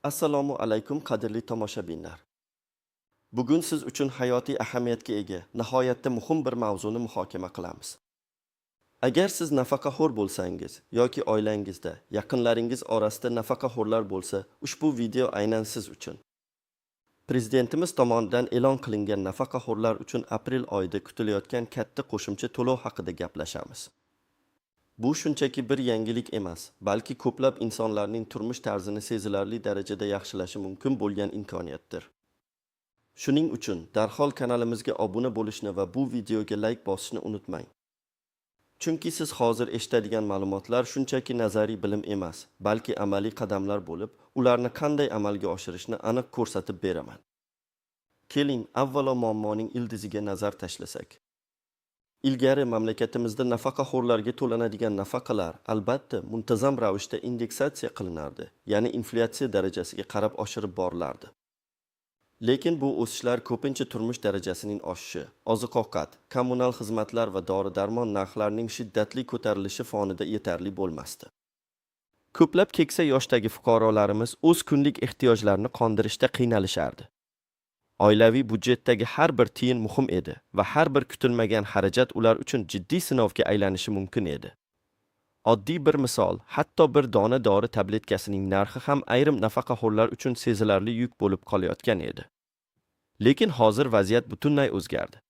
Assalomu alaykum qadrli tomoshabinlar. Bugun siz uchun hayotiy ahamiyatga ega, nihoyatda muhim bir mavzuni muhokama qilamiz. Agar siz nafaqaxo'r bo'lsangiz yoki oilangizda, yaqinlaringiz orasida nafaqaxo'rlar bo'lsa, ushbu video aynan siz uchun. Prezidentimiz tomonidan e'lon qilingan nafaqaxo'rlar uchun aprel oyida kutilayotgan katta qo'shimcha to'lov haqida gaplashamiz. Bu shunchaki bir yangilik emas, balki ko'plab insonlarning turmush tarzini sezilarli darajada yaxshilashi mumkin bo'lgan imkoniyatdir. Shuning uchun darhol kanalimizga obuna bo'lishni va bu videoga like bosishni unutmang. Chunki siz hozir eshitadigan ma'lumotlar shunchaki nazariy bilim emas, balki amaliy qadamlar bo'lib, ularni qanday amalga oshirishni aniq ko'rsatib beraman. Keling, avvalo muammoning ildiziga nazar tashlasak. Ilgari mamlakatimizda nafaqaxo'rlarga to'lanadigan nafaqalar albatta muntazam ravishda indeksatsiya qilinardi, ya'ni inflyatsiya darajasiga qarab oshirib borilardi. Lekin bu o'sishlar ko'pincha turmush darajasining oshishi, oziq-ovqat, kommunal xizmatlar va dori-darmon narxlarining shiddatli ko'tarilishi fonida yetarli bo'lmasdi. Ko'plab keksa yoshdagi fuqarolarimiz o'z kunlik ehtiyojlarini qondirishda qiynalishardi. Oilaviy budjetdagi har bir tiyin muhim edi va har bir kutilmagan xarajat ular uchun jiddiy sinovga aylanishi mumkin edi. Oddiy bir misol, hatto bir dona dori tabletkasining narxi ham ayrim nafaqaxo'rlar uchun sezilarli yuk bo'lib qolayotgan edi. Lekin hozir vaziyat butunlay o'zgardi.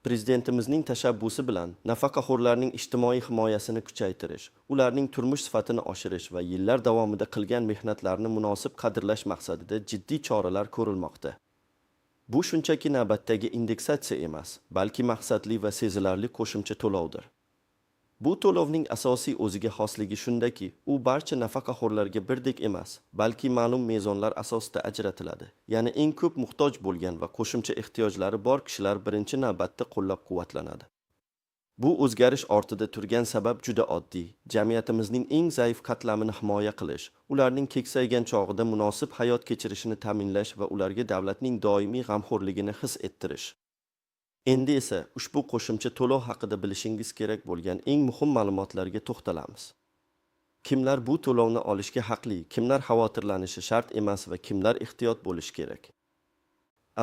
Prezidentimizning tashabbusi bilan nafaqaxo'rlarning ijtimoiy himoyasini kuchaytirish, ularning turmush sifatini oshirish va yillar davomida qilgan mehnatlarini munosib qadrlash maqsadida jiddiy choralar ko'rilmoqda. Bu shunchaki navbatdagi indeksatsiya emas, balki maqsadli va sezilarli qo'shimcha to'lovdir. Bu to'lovning asosiy o'ziga xosligi shundaki, u barcha nafaqaxo'rlarga birdek emas, balki ma'lum mezonlar asosida ajratiladi. Ya'ni eng ko'p muhtoj bo'lgan va qo'shimcha ehtiyojlari bor kishilar birinchi navbatda qo'llab-quvvatlanadi. Bu o'zgarish ortida turgan sabab juda oddiy. Jamiyatimizning eng zaif qatlamini himoya qilish, ularning keksaygan chog'ida munosib hayot kechirishini ta'minlash va ularga davlatning doimiy g'amxo'rligini his ettirish. Endi esa ushbu qo'shimcha to'lov haqida bilishingiz kerak bo'lgan eng muhim ma'lumotlarga to'xtalamiz. Kimlar bu to'lovni olishga haqli, kimlar xavotirlanishi shart emas va kimlar ehtiyot bo'lishi kerak?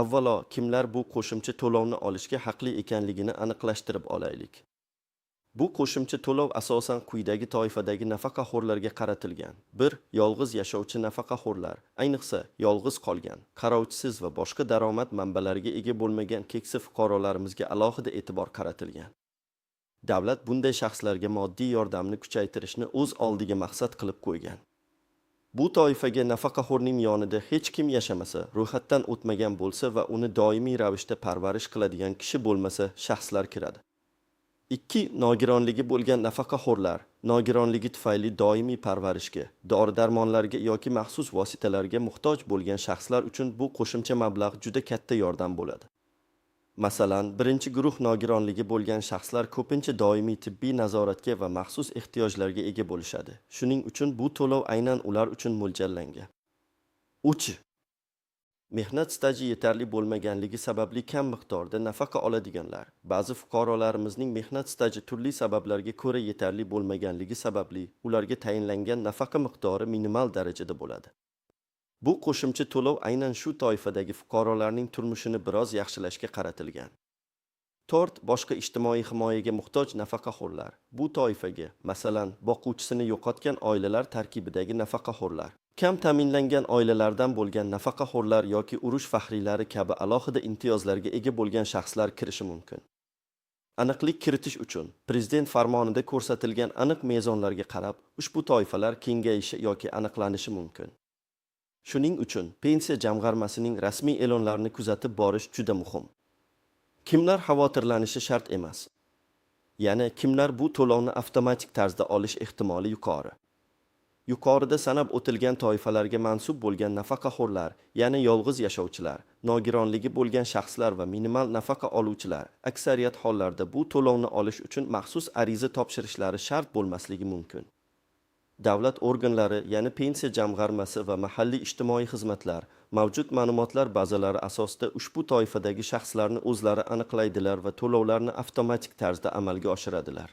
Avvalo, kimlar bu qo'shimcha to'lovni olishga haqli ekanligini aniqlashtirib olaylik. Bu qo'shimcha to'lov asosan quyidagi toifadagi nafaqaxo'rlarga qaratilgan. 1. Yolg'iz yashovchi nafaqaxo'rlar, ayniqsa yolg'iz qolgan, qarovchisiz va boshqa daromad manbalariga ega bo'lmagan keksa fuqarolarimizga alohida e'tibor qaratilgan. Davlat bunday shaxslarga moddiy yordamni kuchaytirishni o'z oldiga maqsad qilib qo'ygan. Bu toifaga nafaqaxo'rning yonida hech kim yashamasa, ro'yxatdan o'tmagan bo'lsa va uni doimiy ravishda parvarish qiladigan kishi bo'lmasa, shaxslar kiradi. 2. Nogironligi bo'lgan nafaqaxo'rlar, nogironligi tufayli doimiy parvarishga, dori-darmonlarga yoki maxsus vositalarga muhtoj bo'lgan shaxslar uchun bu qo'shimcha mablag' juda katta yordam bo'ladi. Masalan, birinchi guruh nogironligi bo'lgan shaxslar ko'pincha doimiy tibbiy nazoratga va maxsus ehtiyojlarga ega bo'lishadi. Shuning uchun bu to'lov aynan ular uchun mo'ljallangan. 3. Mehnat staji yetarli bo'lmaganligi sababli kam miqdorda nafaqa oladiganlar. Ba'zi fuqarolarimizning mehnat staji turli sabablarga ko'ra yetarli bo'lmaganligi sababli ularga tayinlangan nafaqa miqdori minimal darajada bo'ladi. Bu qo'shimcha to'lov aynan shu toifadagi fuqarolarning turmushini biroz yaxshilashga qaratilgan. 4. Boshqa ijtimoiy himoyaga muhtoj nafaqaxo'rlar. Bu toifaga, masalan, boquvchisini yo'qotgan oilalar tarkibidagi nafaqaxo'rlar, kam ta'minlangan oilalardan bo'lgan nafaqaxo'rlar yoki urush faxriylari kabi alohida imtiyozlarga ega bo'lgan shaxslar kirishi mumkin. Aniqlik kiritish uchun prezident farmonida ko'rsatilgan aniq mezonlarga qarab, ushbu toifalar kengayishi yoki aniqlanishi mumkin. Shuning uchun pensiya jamg'armasining rasmiy e'lonlarini kuzatib borish juda muhim. Kimlar xavotirlanishi shart emas. Ya'ni kimlar bu to'lovni avtomatik tarzda olish ehtimoli yuqori. Yuqorida sanab o'tilgan toifalarga mansub bo'lgan nafaqaxo'rlar, ya'ni yolg'iz yashovchilar, nogironligi bo'lgan shaxslar va minimal nafaqa oluvchilar aksariyat hollarda bu to'lovni olish uchun maxsus ariza topshirishlari shart bo'lmasligi mumkin. Davlat organlari, ya'ni pensiya jamg'armasi va mahalliy ijtimoiy xizmatlar mavjud ma'lumotlar bazalari asosida ushbu toifadagi shaxslarni o'zlari aniqlaydilar va to'lovlarni avtomatik tarzda amalga oshiradilar.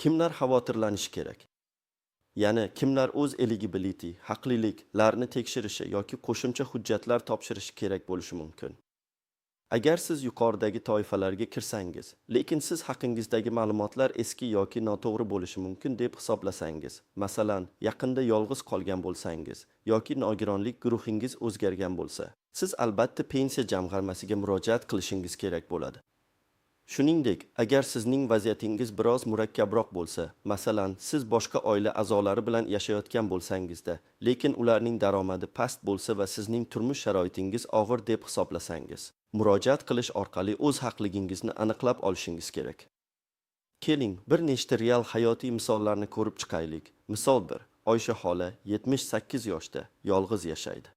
Kimlar xavotirlanishi kerak? Ya'ni kimlar o'z eligibility, haqliliklarni tekshirishi yoki qo'shimcha hujjatlar topshirishi kerak bo'lishi mumkin. Agar siz yuqoridagi toifalarga kirsangiz, lekin siz haqingizdagi ma'lumotlar eski yoki noto'g'ri bo'lishi mumkin deb hisoblasangiz, masalan, yaqinda yolg'iz qolgan bo'lsangiz yoki nogironlik guruhingiz o'zgargan bo'lsa, siz albatta pensiya jamg'armasiga murojaat qilishingiz kerak bo'ladi. Shuningdek, agar sizning vaziyatingiz biroz murakkabroq bo'lsa, masalan, siz boshqa oila a'zolari bilan yashayotgan bo'lsangizda, lekin ularning daromadi past bo'lsa va sizning turmush sharoitingiz og'ir deb hisoblasangiz, murojaat qilish orqali o'z haqligingizni aniqlab olishingiz kerak. Keling, bir nechta real hayotiy misollarni ko'rib chiqaylik. Misol 1. Oysha xola 78 yoshda yolg'iz yashaydi.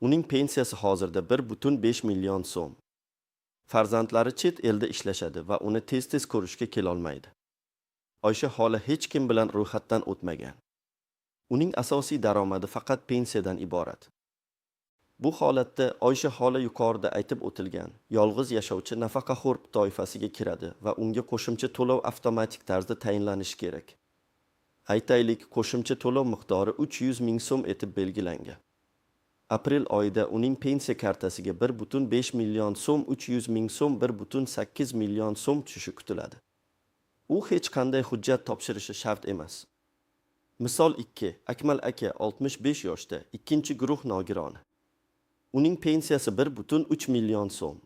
Uning pensiyasi hozirda 1,5 million so'm. Farzandlari chet elda ishlashadi va uni tez-tez ko'rishga kelolmaydi. Oysha xola hech kim bilan ro'yxatdan o'tmagan. Uning asosiy daromadi faqat pensiyadan iborat. Bu holatda Oysha xola yuqorida aytib o'tilgan yolg'iz yashovchi nafaqaxo'r toifasiga kiradi va unga qo'shimcha to'lov avtomatik tarzda tayinlanishi kerak. Aytaylik, qo'shimcha to'lov miqdori 300 ming so'm etib belgilangan. Aprel oyida uning pensiya kartasiga 1,5 million so'm, 300 ming so'm, 1,8 million so'm tushishi kutiladi. U hech qanday hujjat topshirishi shart emas. Misol 2. Akmal aka 65 yoshda, ikkinchi guruh nogironi. Uning pensiyasi 1,3 million so'm.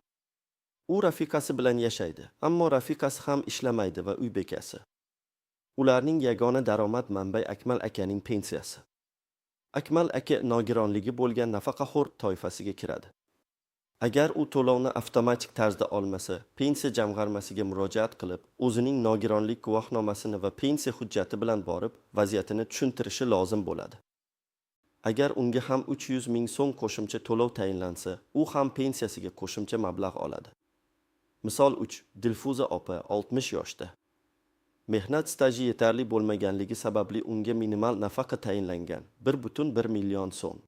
U rafiqasi bilan yashaydi, ammo rafiqasi ham ishlamaydi va uy bekasi. Ularning yagona daromad manbai Akmal akaning pensiyasi. Akmal aka nogironligi bo'lgan nafaqaxo'r toifasiga kiradi. Agar u to'lovni avtomatik tarzda olmasa, pensiya jamg'armasiga murojaat qilib, o'zining nogironlik guvohnomasini va pensiya hujjati bilan borib, vaziyatini tushuntirishi lozim bo'ladi. Agar unga ham 300 ming so'm qo'shimcha to'lov tayinlansa, u ham pensiyasiga qo'shimcha mablag' oladi. Misol 3. Dilfuza opa 60 yoshda. Mehnat staji yetarli bo'lmaganligi sababli unga minimal nafaqa tayinlangan 1,1 million so'm.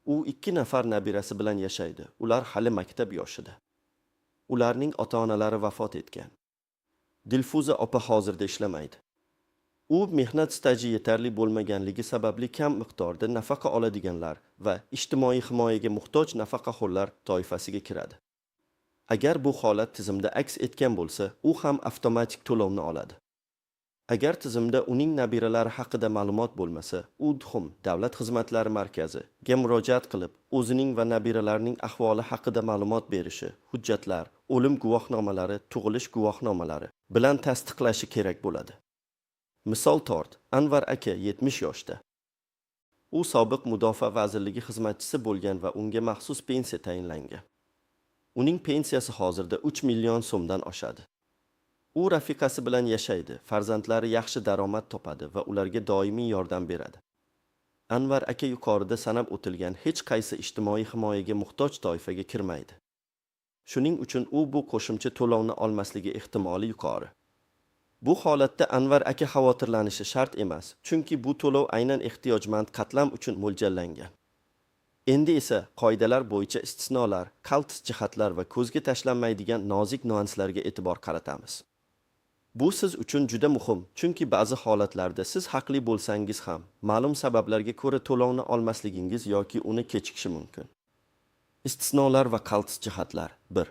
U 2 nafar nabirasi bilan yashaydi. Ular hali maktab yoshida. Ularning ota-onalari vafot etgan. Dilfuza opa hozirda ishlamaydi. U mehnat staji yetarli bo'lmaganligi sababli kam miqdorda nafaqa oladiganlar va ijtimoiy himoyaga muhtoj nafaqaxo'rlar toifasiga kiradi. Agar bu holat tizimda aks etgan bo'lsa, u ham avtomatik to'lovni oladi. Agar tizimda uning nabiralari haqida ma'lumot bo'lmasa, u DXUM Davlat xizmatlari markaziga murojaat qilib, o'zining va nabiralarining ahvoli haqida ma'lumot berishi, hujjatlar, o'lim guvohnomalari, tug'ilish guvohnomalari bilan tasdiqlashi kerak bo'ladi. Misol tort, Anvar aka 70 yoshda. U sobiq Mudofaa vazirligi xizmatchisi bo'lgan va unga maxsus pensiya tayinlangan. Uning pensiyasi hozirda 3 million so'mdan oshadi. U rafiqasi bilan yashaydi, farzandlari yaxshi daromad topadi va ularga doimiy yordam beradi. Anvar aka yuqorida sanab o'tilgan hech qaysi ijtimoiy himoyaga muhtoj toifaga kirmaydi. Shuning uchun u bu qo'shimcha to'lovni olmasligi ehtimoli yuqori. Bu holatda Anvar aka xavotirlanishi shart emas, chunki bu to'lov aynan ehtiyojmand qatlam uchun mo'ljallangan. Endi esa qoidalar bo'yicha istisnolar, qaltis jihatlar va ko'zga tashlanmaydigan nozik nuanslarga e'tibor qaratamiz. Bu siz uchun juda muhim, chunki ba'zi holatlarda siz haqli bo'lsangiz ham, ma'lum sabablarga ko'ra to'lovni olmasligingiz yoki uni kechikishi mumkin. Istisnolar va qaltis jihatlar. 1.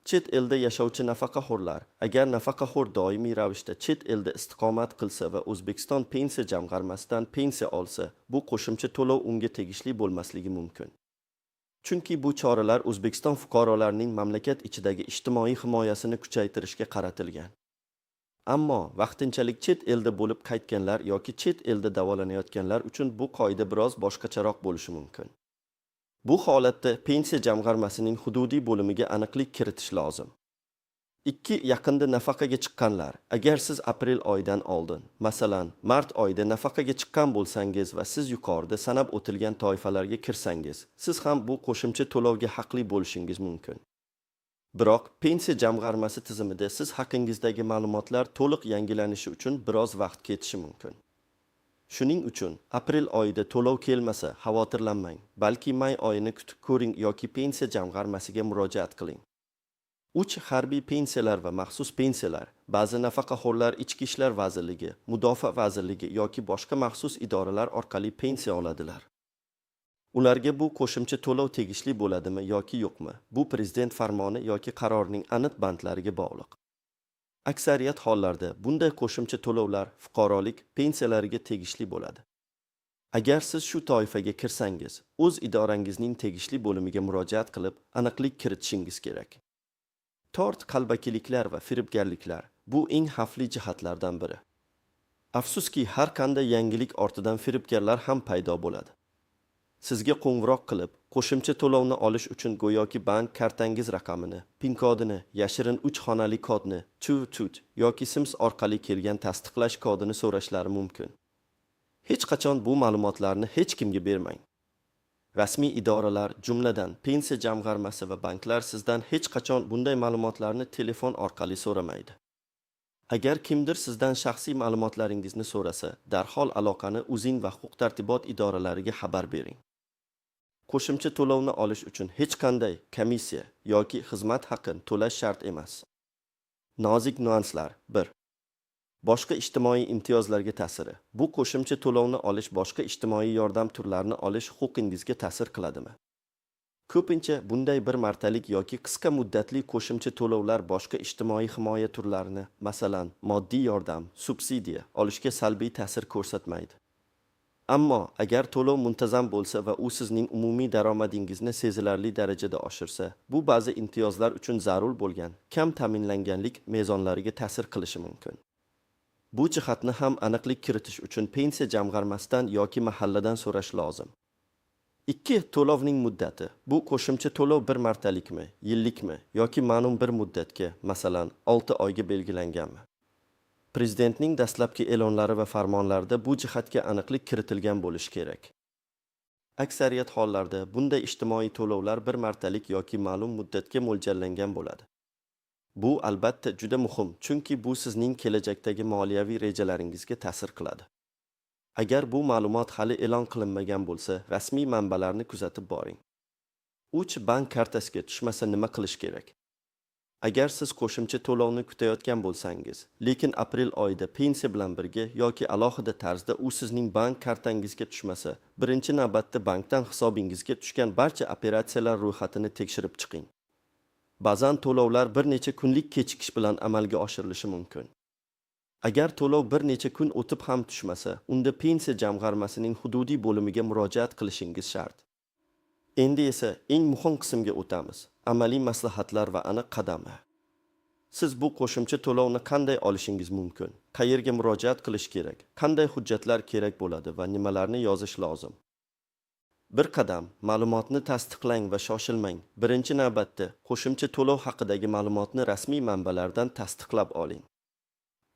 Chet elda yashovchi nafaqaxo'rlar. Agar nafaqaxo'r doimiy ravishda chet elda istiqomat qilsa va O'zbekiston pensiya jamg'armasidan pensiya olsa, bu qo'shimcha to'lov unga tegishli bo'lmasligi mumkin. Chunki bu choralar O'zbekiston fuqarolarining mamlakat ichidagi ijtimoiy himoyasini kuchaytirishga qaratilgan. Ammo vaqtinchalik chet elda bo'lib qaytganlar yoki chet elda davolanayotganlar uchun bu qoida biroz boshqacharoq bo'lishi mumkin. Bu holatda pensiya jamg'armasining hududiy bo'limiga aniqlik kiritish lozim. 2. Yaqinda nafaqaga chiqqanlar. Agar siz aprel oyidan oldin, masalan, mart oyida nafaqaga chiqqan bo'lsangiz va siz yuqorida sanab o'tilgan toifalarga kirsangiz, siz ham bu qo'shimcha to'lovga haqli bo'lishingiz mumkin. Biroq pensiya jamg'armasi tizimida siz haqingizdagi ma'lumotlar to'liq yangilanishi uchun biroz vaqt ketishi mumkin. Shuning uchun aprel oyida to'lov kelmasa, xavotirlanmang, balki may oyini kutib ko'ring yoki pensiya jamg'armasiga murojaat qiling. 3 harbiy pensiyalar va maxsus pensiyalar, ba'zi nafaqaxo'rlar Ichki ishlar vazirligi, Mudofaa vazirligi yoki boshqa maxsus idoralar orqali pensiya oladilar. Ularga bu qo'shimcha to'lov tegishli bo'ladimi yoki yo'qmi? Bu prezident farmoni yoki qarorining aniq bandlariga bog'liq. Aksariyat hollarda bunday qo'shimcha to'lovlar fuqarolik pensiyalariga tegishli bo'ladi. Agar siz shu toifaga kirsangiz, o'z idorangizning tegishli bo'limiga murojaat qilib, aniqlik kiritishingiz kerak. Tort qalbakiliklar va firibgarliklar bu eng xavfli jihatlardan biri. Afsuski, har qanday yangilik ortidan firibgarlar ham paydo bo'ladi. Sizga qo'ng'iroq qilib, qo'shimcha to'lovni olish uchun go'yoki bank kartangiz raqamini, PIN kodini, yashirin 3 xonali kodni, tut yoki Sims orqali kelgan tasdiqlash kodini so'rashlari mumkin. Hech qachon bu ma'lumotlarni hech kimga bermang. Rasmiy idoralar, jumladan pensiya jamg'armasi va banklar sizdan hech qachon bunday ma'lumotlarni telefon orqali so'ramaydi. Agar kimdir sizdan shaxsiy ma'lumotlaringizni so'rasa, darhol aloqani o'zing va huquq-tartibot idoralariga xabar bering. Qo'shimcha to'lovni olish uchun hech qanday komissiya yoki xizmat haqini to'lash shart emas. Nozik nuanslar 1. Boshqa ijtimoiy imtiyozlarga ta'siri. Bu qo'shimcha to'lovni olish boshqa ijtimoiy yordam turlarini olish huquqingizga ta'sir qiladimi? Ko'pincha bunday bir martalik yoki qisqa muddatli qo'shimcha to'lovlar boshqa ijtimoiy himoya turlarini, masalan, moddiy yordam, subsidiya olishga salbiy ta'sir ko'rsatmaydi. Ammo agar to'lov muntazam bo'lsa va u sizning umumiy daromadingizni sezilarli darajada oshirsa, bu ba'zi imtiyozlar uchun zarur bo'lgan kam ta'minlanganlik mezonlariga ta'sir qilishi mumkin. Bu jihatni ham aniqlik kiritish uchun pensiya jamg'armasidan yoki mahalladan so'rash lozim. 2. To'lovning muddati. Bu qo'shimcha to'lov bir martalikmi, yillikmi yoki ma'lum bir muddatga, masalan, 6 oyga belgilanganmi? Prezidentning dastlabki e'lonlari va farmonlarida bu jihatga aniqlik kiritilgan bo'lishi kerak. Aksariyat hollarda bunday ijtimoiy to'lovlar bir martalik yoki ma'lum muddatga mo'ljallangan bo'ladi. Bu albatta juda muhim, chunki bu sizning kelajakdagi moliyaviy rejalaringizga ta'sir qiladi. Agar bu ma'lumot hali e'lon qilinmagan bo'lsa, rasmiy manbalarni kuzatib boring. 3. Bank kartasiga tushmasa nima qilish kerak? Agar siz qo'shimcha to'lovni kutayotgan bo'lsangiz, lekin aprel oyida pensiya bilan birga yoki alohida tarzda u sizning bank kartangizga tushmasa, birinchi navbatda bankdan hisobingizga tushgan barcha operatsiyalar ro'yxatini tekshirib chiqing. Ba'zan to'lovlar bir necha kunlik kechikish bilan amalga oshirilishi mumkin. Agar to'lov bir necha kun o'tib ham tushmasa, unda pensiya jamg'armasining hududiy bo'limiga murojaat qilishingiz shart. Endi esa eng muhim qismga o'tamiz. Amaliy maslahatlar va aniq qadamlar. Siz bu qo'shimcha to'lovni qanday olishingiz mumkin? Qayerga murojaat qilish kerak? Qanday hujjatlar kerak bo'ladi va nimalarni yozish lozim? Bir qadam, ma'lumotni tasdiqlang va shoshilmang. Birinchi navbatda qo'shimcha to'lov haqidagi ma'lumotni rasmiy manbalardan tasdiqlab oling.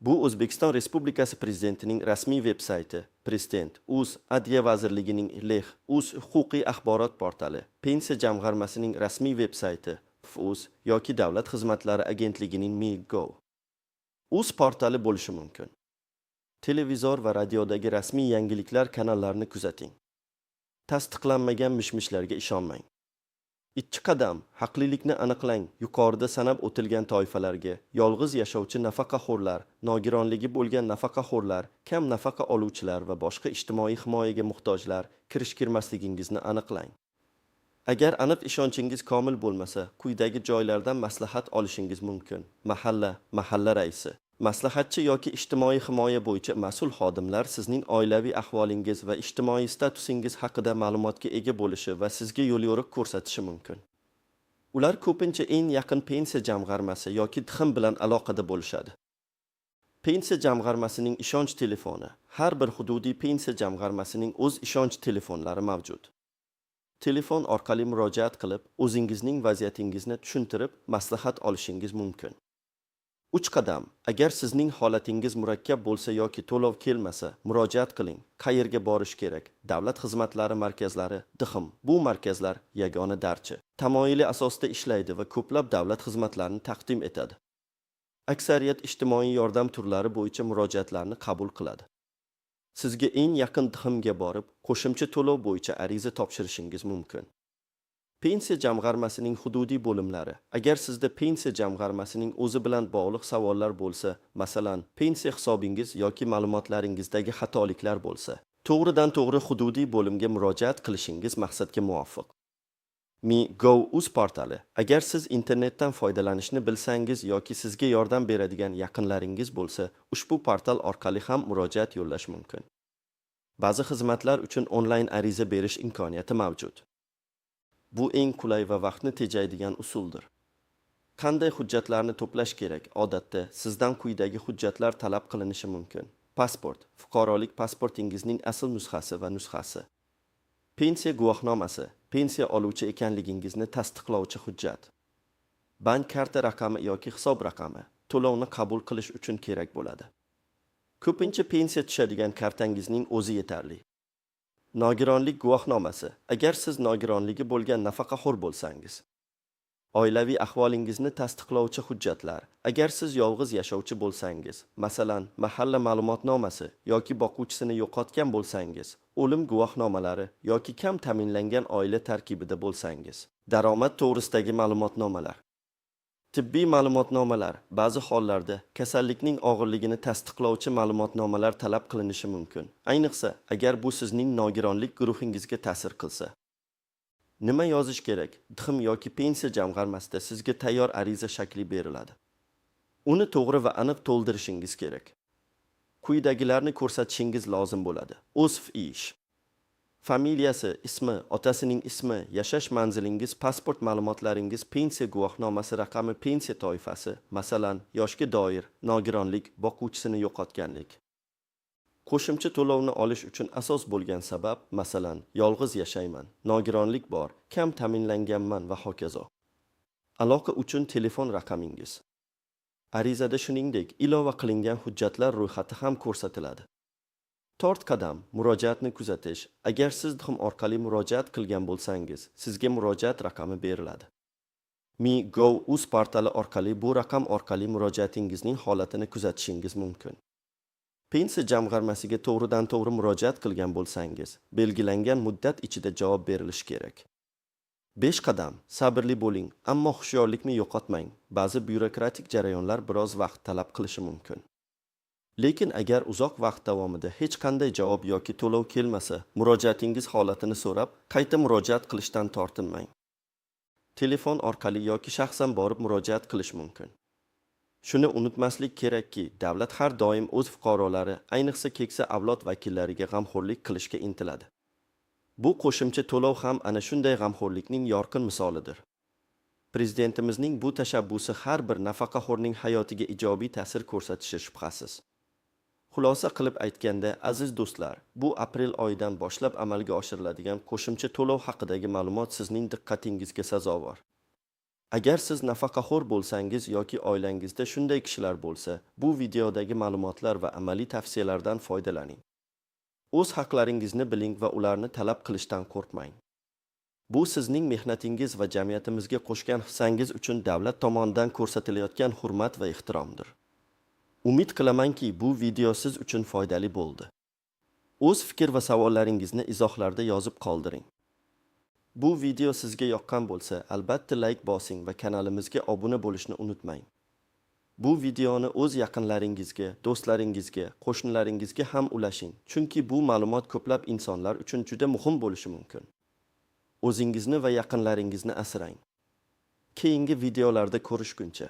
Bu O'zbekiston Respublikasi Prezidentining rasmiy veb-sayti, Prezident.uz, Adliya vazirligining Lex, uz huquqiy axborot portali, Pensiya jamg'armasining rasmiy veb-sayti, FUZ yoki Davlat xizmatlari agentligining Mi.gov. Uz portali bo'lishi mumkin. Televizor va radiodagi rasmiy yangiliklar kanallarini kuzating. Tasdiqlanmagan mishmishlarga ishonmang. 2 qadam, haqlilikni aniqlang. Yuqorida sanab o'tilgan toifalarga, yolg'iz yashovchi nafaqaxo'rlar, nogironligi bo'lgan nafaqaxo'rlar, kam nafaqa oluvchilar va boshqa ijtimoiy himoyaga muhtojlar kirish-kirmasligingizni aniqlang. Agar aniq ishonchingiz komil bo'lmasa, quyidagi joylardan maslahat olishingiz mumkin. Mahalla raisi, maslahatchi yoki ijtimoiy himoya bo'yicha mas'ul xodimlar sizning oilaviy ahvolingiz va ijtimoiy statusingiz haqida ma'lumotga ega bo'lishi va sizga yo'l-yo'riq ko'rsatishi mumkin. Ular ko'pincha eng yaqin pensiya jamg'armasi yoki TXM bilan aloqada bo'lishadi. Pensiya jamg'armasining ishonch telefoni. Har bir hududiy pensiya jamg'armasining o'z ishonch telefonlari mavjud. Telefon orqali murojaat qilib, o'zingizning vaziyatingizni tushuntirib, maslahat olishingiz mumkin. 3 qadam. Agar sizning holatingiz murakkab bo'lsa yoki to'lov kelmasa, murojaat qiling. Qayerga borish kerak? Davlat xizmatlari markazlari, DXM. Bu markazlar yagona darcha. Tamoyili asosida ishlaydi va ko'plab davlat xizmatlarini taqdim etadi. Aksariyat ijtimoiy yordam turlari bo'yicha murojaatlarni qabul qiladi. Sizga eng yaqin DXMga borib, qo'shimcha to'lov bo'yicha ariza topshirishingiz mumkin. Pensiya jamg'armasining hududiy bo'limlari. Agar sizda pensiya jamg'armasining o'zi bilan bog'liq savollar bo'lsa, masalan, pensiya hisobingiz yoki ma'lumotlaringizdagi xatoliklar bo'lsa, to'g'ridan-to'g'ri hududiy bo'limga murojaat qilishingiz maqsadga muvofiq. Mi.gov.uz portali. Agar siz internetdan foydalanishni bilsangiz yoki sizga yordam beradigan yaqinlaringiz bo'lsa, ushbu portal orqali ham murojaat yo'llash mumkin. Ba'zi xizmatlar uchun onlayn ariza berish imkoniyati mavjud. Bu eng qulay va vaqtni tejaydigan usuldir. Qanday hujjatlarni to'plash kerak? Odatda sizdan quyidagi hujjatlar talab qilinishi mumkin. Pasport, fuqarolik pasportingizning asl nusxasi va nusxasi. Pensiya guvohnomasi, pensiya oluvchi ekanligingizni tasdiqlovchi hujjat. Bank karta raqami yoki hisob raqami to'lovni qabul qilish uchun kerak bo'ladi. Ko'pincha pensiya tushadigan kartangizning o'zi yetarli. Nogironlik guvohnomasi. Agar siz nogironligi bo'lgan nafaqaxo'r bo'lsangiz. Oilaviy ahvolingizni tasdiqlovchi hujjatlar. Agar siz yolg'iz yashovchi bo'lsangiz, masalan, mahalla ma'lumotnomasi yoki boquvchisini yo'qotgan bo'lsangiz, o'lim guvohnomalari yoki kam ta'minlangan oila tarkibida bo'lsangiz. Daromad to'g'risidagi ma'lumotnomalar. Tibbiy ma'lumotnomalar. Ba'zi hollarda kasallikning og'irligini tasdiqlovchi ma'lumotnomalar talab qilinishi mumkin. Ayniqsa, agar bu sizning nogironlik guruhingizga ta'sir qilsa. Nima yozish kerak? DXM yoki pensiya jamg'armasida sizga tayyor ariza shakli beriladi. Uni to'g'ri va aniq to'ldirishingiz kerak. Quyidagilarni ko'rsatishingiz lozim bo'ladi. OSF ish. Familiyasi, ismi, otasining ismi, yashash manzilingiz, pasport ma'lumotlaringiz, pensiya guvohnomasi raqami, pensiya toifasi, masalan, yoshga doir, nogironlik, boquvchisini yo'qotganlik. Qo'shimcha to'lovni olish uchun asos bo'lgan sabab, masalan, yolg'iz yashayman, nogironlik bor, kam ta'minlanganman va hokazo. Aloqa uchun telefon raqamingiz. Arizada shuningdek, ilova qilingan hujjatlar ro'yxati ham ko'rsatiladi. Tort qadam, murojaatni kuzatish. Agar siz DXM orqali murojaat qilgan bo'lsangiz, sizga murojaat raqami beriladi. Mi.gov.uz portali orqali bu raqam orqali murojaatingizning holatini kuzatishingiz mumkin. Pensiya jamg'armasiga to'g'ridan-to'g'ri murojaat qilgan bo'lsangiz, belgilangan muddat ichida javob berilishi kerak. 5 qadam, sabrli bo'ling, ammo hushyorlikni yo'qotmang. Ba'zi byurokratik jarayonlar biroz vaqt talab qilishi mumkin. Lekin agar uzoq vaqt davomida hech qanday javob yoki to'lov kelmasa, murojaatingiz holatini so'rab, qayta murojaat qilishdan tortinmang. Telefon orqali yoki shaxsan borib murojaat qilish mumkin. Shuni unutmaslik kerakki, davlat har doim o'z fuqarolari, ayniqsa keksa avlod vakillariga g'amxo'rlik qilishga intiladi. Bu qo'shimcha to'lov ham ana shunday g'amxo'rlikning yorqin misolidir. Prezidentimizning bu tashabbusi har bir nafaqaxo'rning hayotiga ijobiy ta'sir ko'rsatishi shubhasiz. Xulosa qilib aytganda, aziz do'stlar, bu aprel oyidan boshlab amalga oshiriladigan qo'shimcha to'lov haqidagi ma'lumot sizning diqqatingizga sazovor. Agar siz nafaqaxo'r bo'lsangiz yoki oilangizda shunday kishilar bo'lsa, bu videodagi ma'lumotlar va amaliy tavsiyalardan foydalaning. O'z haqlaringizni biling va ularni talab qilishdan qo'rqmang. Bu sizning mehnatingiz va jamiyatimizga qo'shgan hissangiz uchun davlat tomonidan ko'rsatilayotgan hurmat va ehtiromdir. Umid qilamanki, bu video siz uchun foydali bo'ldi. O'z fikr va savollaringizni izohlarda yozib qoldiring. Bu video sizga yoqqan bo'lsa, albatta like bosing va kanalimizga obuna bo'lishni unutmang. Bu videoni o'z yaqinlaringizga, do'stlaringizga, qo'shnilaringizga ham ulashing, chunki bu ma'lumot ko'plab insonlar uchun juda muhim bo'lishi mumkin. O'zingizni va yaqinlaringizni asrang. Keyingi videolarda ko'rishguncha